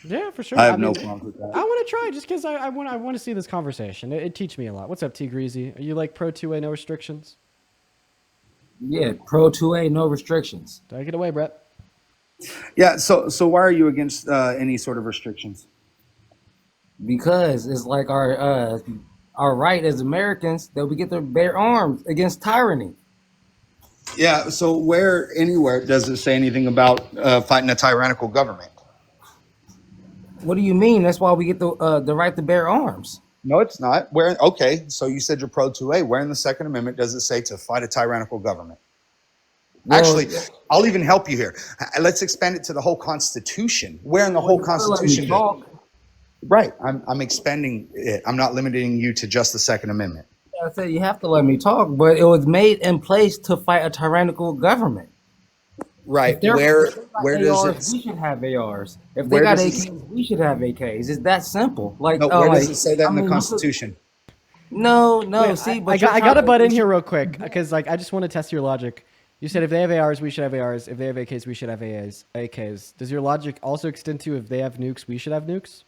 Yeah, for sure. I I have no mean, problems with I that. want to try just because I want to see this conversation. It teach me a lot. What's up, T Greasy? Are you like pro 2A, no restrictions? Yeah, Pro 2A, no restrictions. Take it away, Brett. Yeah. So why are you against any sort of restrictions? Because it's like our right as Americans that we get to bear arms against tyranny. Yeah. So where anywhere does it say anything about fighting a tyrannical government? What do you mean? That's why we get the right to bear arms. No, it's not. Where? Okay. So you said you're pro 2A. Where in the Second Amendment does it say to fight a tyrannical government? Well, Actually, I'll even help you here. Let's expand it to the whole Constitution. Where in the well, whole you gotta let me Constitution? talk. Right. I'm expanding it. I'm not limiting you to just the Second Amendment. I said you have to let me talk, but it was made in place to fight a tyrannical government. Right. If they Where got does ARs, it we should have ARs. If they where got does it AKs, we should have AKs. It's that simple. no where does it say that in the Constitution? No, Wait, no. See, I but got you're I trying got to butt in to. here real quick because like I just want to test your logic. You said if they have ARs, we should have ARs. If they have AKs, we should have AKs. Does your logic also extend to if they have nukes, we should have nukes?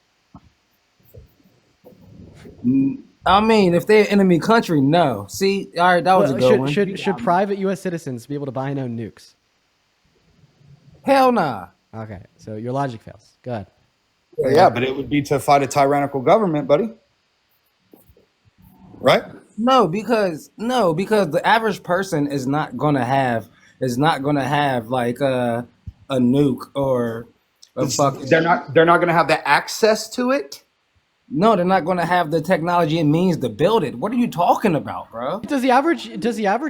I mean, if they're enemy country, no. See, all right, that was a Well, good should one. should should private U.S. citizens be able to buy and own nukes? Hell nah. Okay, so your logic fails. Go ahead. Yeah, but it would be to fight a tyrannical government, buddy. Right? No, because the average person is not gonna have like a nuke or a fucking. They're not going to have the access to it. No, they're not gonna have the technology it means to build it. What are you talking about, bro? Does the average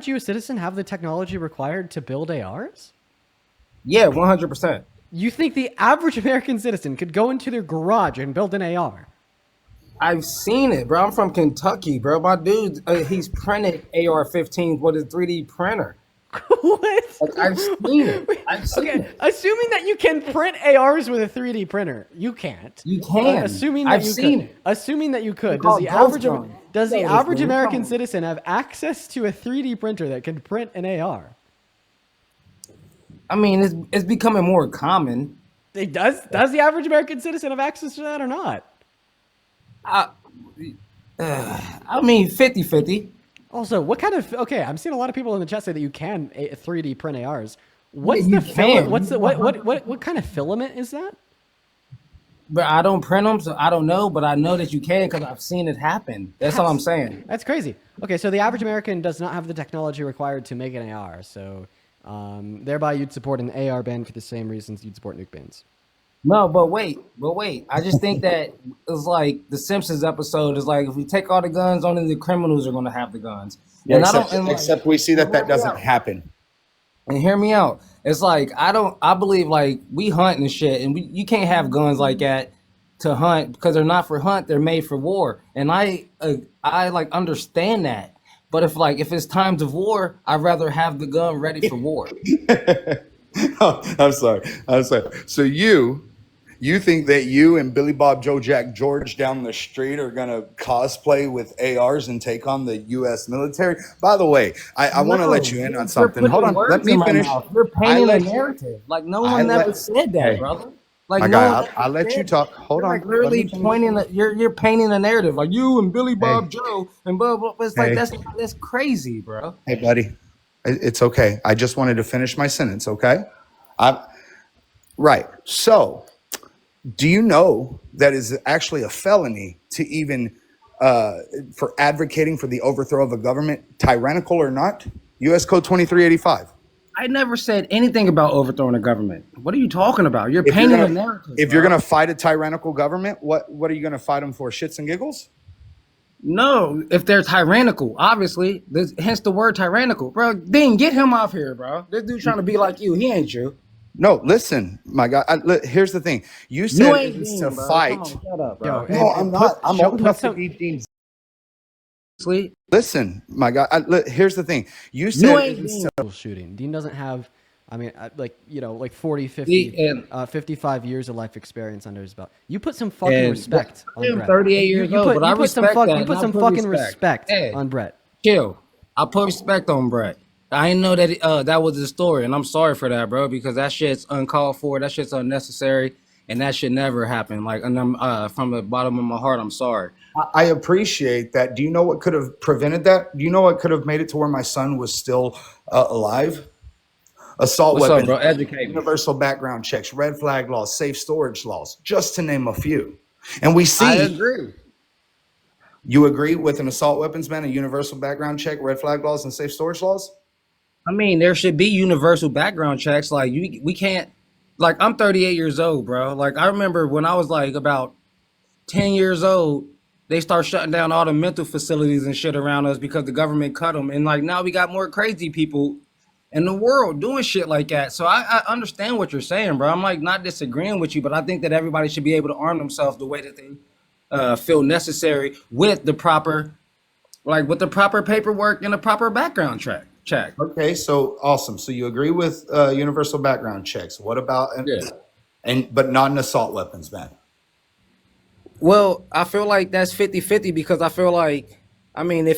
U.S. citizen have the technology required to build ARs? Yeah, 100%. You think the average American citizen could go into their garage and build an AR? I've seen it, bro. I'm from Kentucky, bro. My dude, he's printed AR-15s with a 3D printer. What? Like, I've seen it. I've seen Okay, it. assuming that you can print ARs with a 3D printer, you can't. You can. Assuming that I've you seen could. it. Assuming that you could, call it ghost gun. does the Ghost average gun, come American on. citizen have access to a 3D printer that can print an AR? I mean, it's becoming more common. It does. Does the average American citizen have access to that or not? I mean, 50-50. Also, what kind of okay? I'm seeing a lot of people in the chat say that you can 3D print ARs. What's you the filament? can. What's the what kind of filament is that? But I don't print them, so I don't know. But I know that you can because I've seen it happen. That's all I'm saying. That's crazy. Okay, so the average American does not have the technology required to make an AR. So thereby you'd support an AR ban for the same reasons you'd support nuke bans. No, but wait. I just think that it's like the Simpsons episode is like if we take all the guns, only the criminals are going to have the guns. Yeah, And I except, don't. And like, except we see that doesn't happen. and hear me out. It's like I believe like we hunt and shit, and you can't have guns like that to hunt because they're not for hunt. They're made for war, and I like understand that. But if it's times of war, I'd rather have the gun ready for war. Oh, I'm sorry. So you think that you and Billy Bob Joe Jack George down the street are gonna cosplay with ARs and take on the U.S. military? By the way, I want to let you in on something. Hold on, let me finish. You're I painting a let narrative. Like no I one let ever said that, hey, brother. Like my no guy, one I'll ever let you said talk. that. Hold You're on. like Let me literally finish. pointing. You're painting a narrative. Like you and Billy Hey, Bob Joe and blah blah. It's like hey, that's crazy, bro. hey, buddy. It's okay. I just wanted to finish my sentence. Okay. I right. So, do you know that is actually a felony to even for advocating for the overthrow of a government, tyrannical or not? U.S. Code 2385. I never said anything about overthrowing a government. What are you talking about? You're If you're painting a gonna narrative, if you're bro. gonna fight a tyrannical government, what are you gonna fight them for? Shits and giggles? No, if they're tyrannical, obviously, hence the word tyrannical, bro. Dean, get him off here, bro. This dude trying to be like you. He ain't you. No, listen, my guy. Here's the thing. You You said it ain't was to Dean, bro. Come fight. on, shut up, Yo, bro. No, I'm not. I'm old put enough to some. be deemed. Sleep. Listen, my guy. Here's the thing. You You said it ain't was Dean. to Shooting. Dean doesn't have, I mean, like 40, See, 50, and 55 years of life experience under his belt. You put some fucking and respect I on am Brett. 38 You, years you old, put but I you put some respect fuck that. you And put I some put fucking respect. respect Hey, on Brett. chill. I put respect on Brett. I didn't know that that was the story, and I'm sorry for that, bro, because that shit's uncalled for. That shit's unnecessary, and that should never happen. Like, and I'm from the bottom of my heart, I'm sorry. I appreciate that. Do you know what could have prevented that? Do you know what could have made it to where my son was still alive? Assault What's up, weapons, bro? Educate me. universal background checks, red flag laws, safe storage laws, just to name a few. And we I see, agree. you agree with an assault weapons ban, a universal background check, red flag laws, and safe storage laws? I mean, there should be universal background checks. Like, we can't. Like, I'm 38 years old, bro. Like, I remember when I was like about 10 years old, they start shutting down all the mental facilities and shit around us because the government cut them. And like now we got more crazy people in the world doing shit like that. So I understand what you're saying, bro. I'm like not disagreeing with you, but I think that everybody should be able to arm themselves the way that they feel necessary with the proper, like with the proper paperwork and the proper background check. Okay, so awesome. So you agree with universal background checks. What about Yeah. but not an assault weapons ban? Well, I feel like that's 50-50 because I feel like, I mean,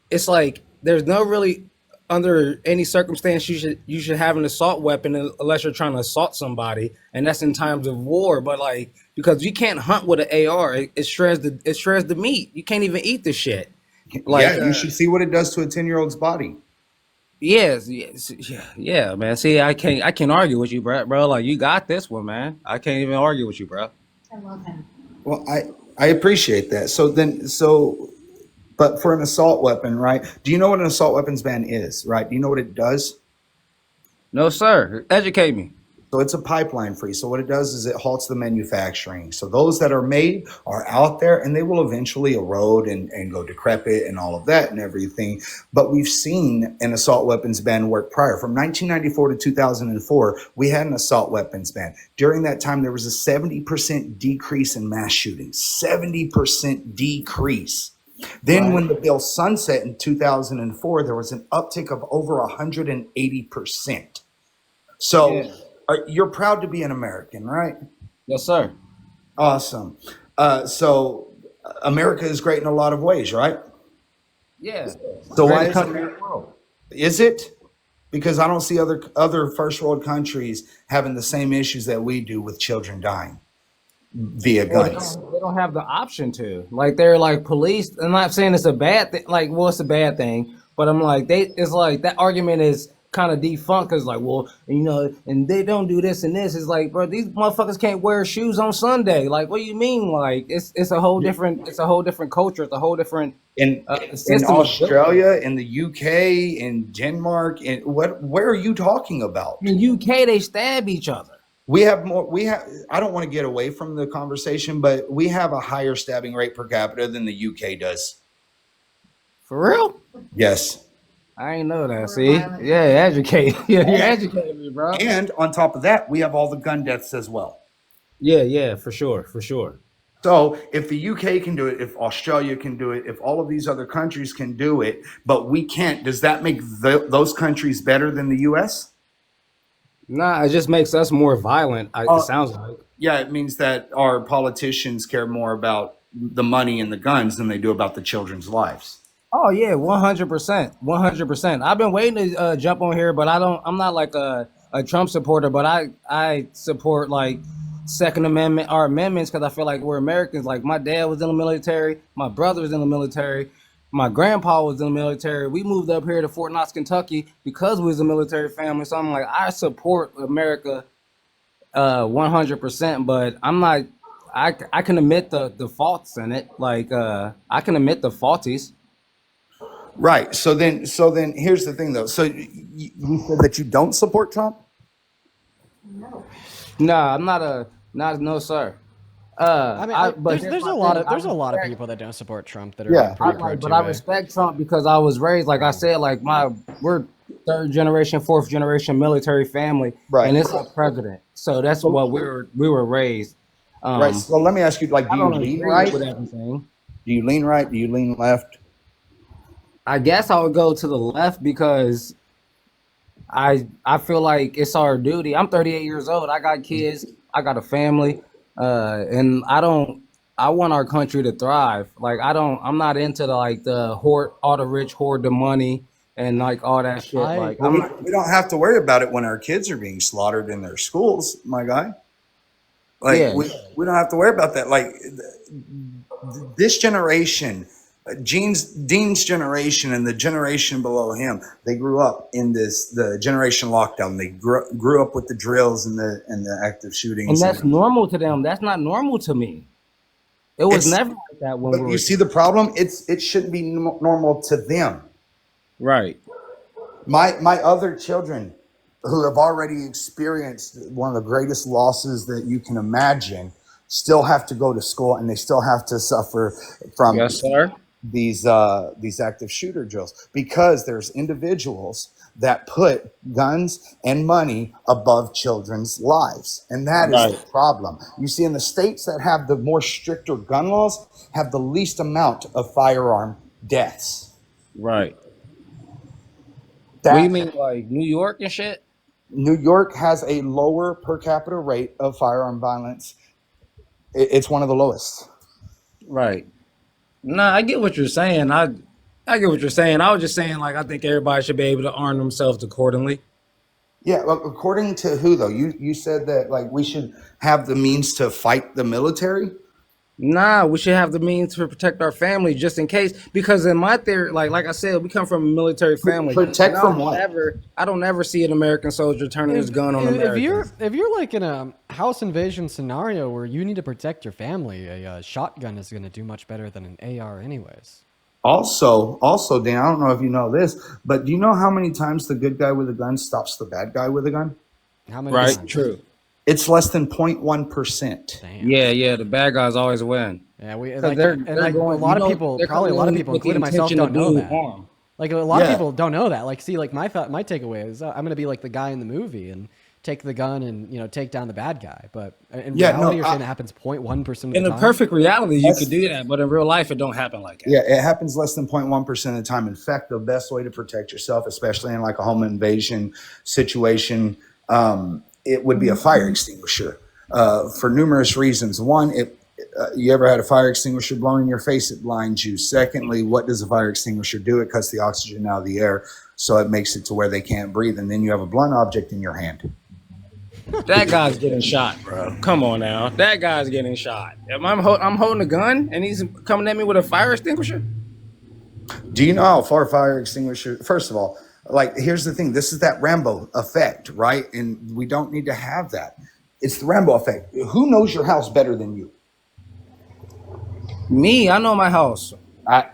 it's like there's no really under any circumstance you should have an assault weapon unless you're trying to assault somebody, and that's in times of war. But like because you can't hunt with an AR, it shreds the meat. You can't even eat the shit. Like Yeah, you should see what it does to a 10-year-old's body. yes, yeah, man. See, I can't argue with you, bro. Like you got this one, man. I can't even argue with you, bro. I love him. Well, I appreciate that. But for an assault weapon, right? Do you know what an assault weapons ban is, right? Do you know what it does? No, sir. Educate me. So it's a pipeline free. So what it does is it halts the manufacturing. So those that are made are out there and they will eventually erode and go decrepit and all of that and everything. But we've seen an assault weapons ban work prior. From 1994 to 2004, we had an assault weapons ban. During that time, there was a 70% decrease in mass shootings, 70% decrease. Then when the bill sunset in 2004, there was an uptick of over 180%. So Yeah. you're proud to be an American, right? Yes, sir. Awesome. So America is great in a lot of ways, right? Yeah. So why Greatest is country in America? the world. Is it? Because I don't see other first world countries having the same issues that we do with children dying via Well, guns. they don't have the option to. Like they're like police. I'm not saying it's a bad thing. Like, well, it's a bad thing, but I'm like it's like that argument is kind of defunct because like, well, and they don't do this and this. It's like, bro, these motherfuckers can't wear shoes on Sunday. Like, what do you mean? Like, it's a whole different culture. It's a whole different In system. Australia, in the UK, in Denmark, where are you talking about? In UK, they stab each other. We have more. I don't want to get away from the conversation, but we have a higher stabbing rate per capita than the UK does. For real? Yes. I ain't know that. See, yeah, educate. Yeah, you're educating me, bro. And on top of that, we have all the gun deaths as well. Yeah, for sure. So if the UK can do it, if Australia can do it, if all of these other countries can do it, but we can't, does that make those countries better than the US? Nah, it just makes us more violent. It sounds like. Yeah, it means that our politicians care more about the money and the guns than they do about the children's lives. Oh yeah, 100%, 100%. I've been waiting to jump on here, but I'm not like a Trump supporter, but I support like Second Amendment or amendments because I feel like we're Americans. Like my dad was in the military, my brother was in the military, my grandpa was in the military. We moved up here to Fort Knox, Kentucky because we was a military family. So I'm like, I support America 100%, but I'm not. I can admit the faults in it. Like I can admit the faulties. Right. So then here's the thing though. So you said that you don't support Trump? No. Nah, I'm not no sir. But there's a lot of people that don't support Trump that are Yeah. pretty pro but I respect Trump because I was raised like I said, like we're third generation, fourth generation military family, Right. and it's our president. So that's what we were raised. Right. So let me ask you, like, do I you don't lean agree right? with everything. Do you lean right? Do you lean left? I guess I would go to the left because I feel like it's our duty. I'm 38 years old. I got kids. I got a family, and I want our country to thrive. Like I'm not into all the rich hoard the money and like all that shit. Like We don't have to worry about it when our kids are being slaughtered in their schools, my guy. Like Yeah, we don't have to worry about that. Like this generation, Dean's generation and the generation below him, they grew up in the generation lockdown. They grew up with the drills and the active and shootings, that's and normal to them. That's not normal to me. It was it's. never like that when we But you were see the problem. It shouldn't be normal to them. right. My other children who have already experienced one of the greatest losses that you can imagine still have to go to school, and they still have to suffer from Yes, sir. these active shooter drills because there's individuals that put guns and money above children's lives, and that is the Right, problem. You see, in the states that have the more stricter gun laws have the least amount of firearm deaths. right. What do you That mean, like New York and shit? New York has a lower per capita rate of firearm violence. It's one of the lowest. Right. Nah, I get what you're saying. I get what you're saying. I was just saying, like, I think everybody should be able to arm themselves accordingly. Yeah, well, according to who though? You said that like we should have the means to fight the military. Nah, we should have the means to protect our family just in case. Because in my theory, like I said, we come from a military family, and Protect from what? I don't ever see an American soldier turning his gun on Americans. If you're like in a house invasion scenario where you need to protect your family, a shotgun is going to do much better than an AR, anyways. Also, Dan, I don't know if you know this, but do you know how many times the good guy with a gun stops the bad guy with a gun? How many Right? times? True. It's less than 0.1%. Damn. Yeah. The bad guys always win. Yeah, we 'Cause like, they're and they're like going. a lot You of know, people, they're probably a coming lot of in people, with the including myself, intention don't to know do that. harm. Like a lot of Yeah. people don't know that. Like, see, like my takeaway is I'm going to be like the guy in the movie and take the gun and take down the bad guy. But in Yeah, reality, no, you're saying it happens 0.1% of In the a time. perfect reality, you That's- could do that, but in real life, it don't happen like that. Yeah, it happens less than 0.1% of the time. In fact, the best way to protect yourself, especially in like a home invasion situation, it would be a fire extinguisher for numerous reasons. One, you ever had a fire extinguisher blown in your face, it blinds you. Secondly, what does a fire extinguisher do? It cuts the oxygen out of the air, so it makes it to where they can't breathe. And then you have a blunt object in your hand. That guy's getting shot, bro. Come on now, that guy's getting shot. I'm holding a gun and he's coming at me with a fire extinguisher. Do you know how far fire extinguisher? First of all, like here's the thing. This is that Rambo effect, right? And we don't need to have that. It's the Rambo effect. Who knows your house better than you? Me, I know my house.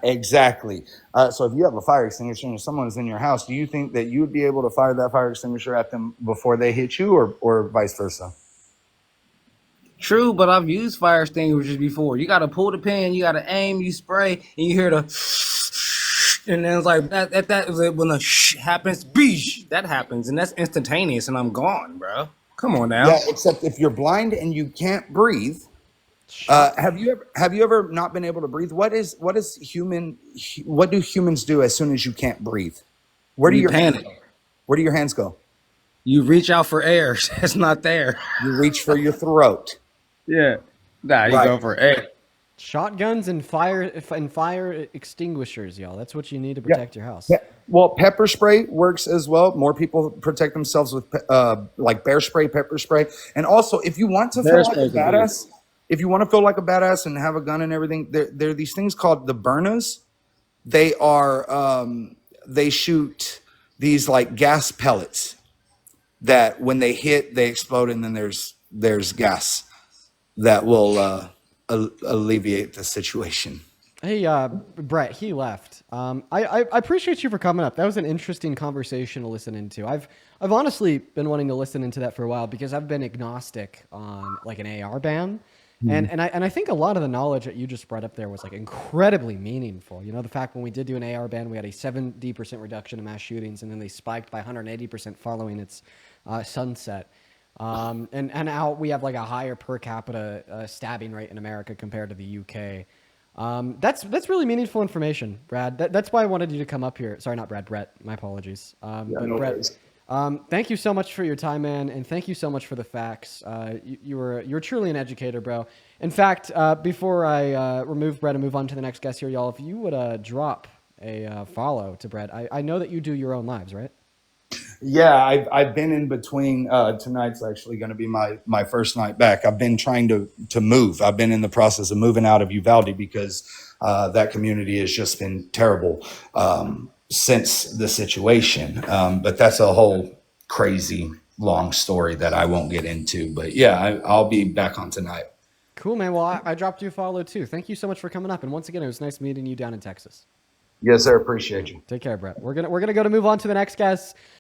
Exactly. So if you have a fire extinguisher and someone's in your house, do you think that you would be able to fire that fire extinguisher at them before they hit you, or vice versa? True, but I've used fire extinguishers before. You got to pull the pin, you got to aim, you spray, and you hear the, and then it's like that is when the happens, beesh, that happens, and that's instantaneous, and I'm gone, bro. Come on now. Yeah, except if you're blind and you can't breathe. Have you ever not been able to breathe? What do humans do as soon as you can't breathe? Where do You your hands panic. go? Where do your hands go? You reach out for air, it's not there. You reach for your throat. Yeah. Nah, you Right. go for air. Shotguns and fire extinguishers, y'all. That's what you need to protect your house. Yeah. Well, pepper spray works as well. More people protect themselves with like bear spray, pepper spray, and also if you want to Bear feel like a spray's a good badass, if you want to feel like a badass and have a gun and everything, there are these things called the burners. They are they shoot these like gas pellets that when they hit, they explode, and then there's gas that will alleviate the situation. Hey, Brett, he left. I appreciate you for coming up. That was an interesting conversation to listen into. I've honestly been wanting to listen into that for a while because I've been agnostic on like an AR ban. And I think a lot of the knowledge that you just brought up there was like incredibly meaningful. You know, the fact when we did do an AR ban, we had a 70% reduction in mass shootings, and then they spiked by 180% following its sunset. And now we have like a higher per capita stabbing rate in America compared to the UK. That's really meaningful information, Brad. That's why I wanted you to come up here. Sorry, not Brad, Brett. My apologies. But no Brett, worries. thank you so much for your time, man, and thank you so much for the facts. You're truly an educator, bro. In fact, before I remove Brett and move on to the next guest here, y'all, if you would drop a follow to Brett. I know that you do your own lives, right? Yeah, I've been in between. Tonight's actually going to be my first night back. I've been trying to move. I've been in the process of moving out of Uvalde because that community has just been terrible since the situation. But that's a whole crazy long story that I won't get into. But yeah, I'll be back on tonight. Cool, man. Well, I dropped you a follow too. Thank you so much for coming up. And once again, it was nice meeting you down in Texas. Yes, sir. Appreciate you. Take care, Brett. We're gonna go to move on to the next guest.